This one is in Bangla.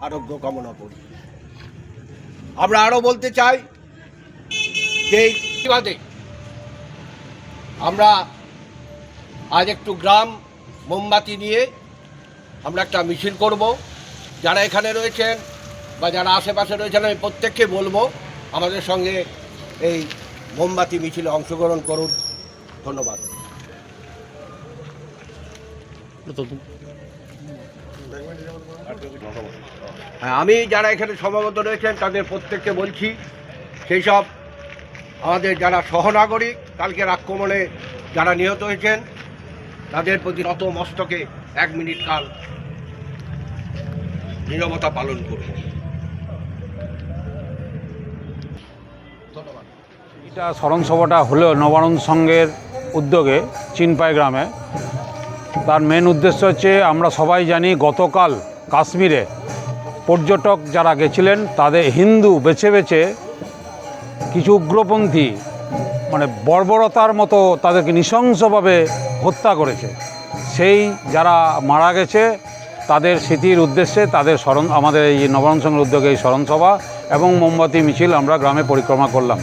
আরোগ্য কামনা করি। আমরা আরও বলতে চাই যে এই প্রতিবাদে আমরা আজ একটু গ্রাম মোমবাতি নিয়ে আমরা একটা মিছিল করব। যারা এখানে রয়েছেন বা যারা আশেপাশে রয়েছেন আমি প্রত্যেককে বলবো আমাদের সঙ্গে এই মোমবাতি মিছিলে অংশগ্রহণ করুন। ধন্যবাদ। হ্যাঁ, আমি যারা এখানে সমবেত রয়েছেন তাদের প্রত্যেককে বলছি সেই সব আমাদের যারা সহনাগরিক কালকের আক্রমণে যারা নিহত হয়েছেন তাদের প্রতি নত মস্তকে 1 মিনিট কাল নীরবতা পালন করব। ধন্যবাদ। এটা স্মরণসভাটা হলো নবারণ সংঘের উদ্যোগে চিনপাই গ্রামে। তার মেন উদ্দেশ্য হচ্ছে, আমরা সবাই জানি গতকাল কাশ্মীরে পর্যটক যারা গেছিলেন তাদের হিন্দু বেছে বেছে কিছু উগ্রপন্থী মানে বর্বরতার মতো তাদেরকে নৃশংসভাবে হত্যা করেছে। সেই যারা মারা গেছে তাদের স্মৃতির উদ্দেশ্যে তাদের আমাদের এই নবারণ সংঘের উদ্যোগে এই স্মরণসভা এবং মোমবাতি মিছিল আমরা গ্রামে পরিক্রমা করলাম।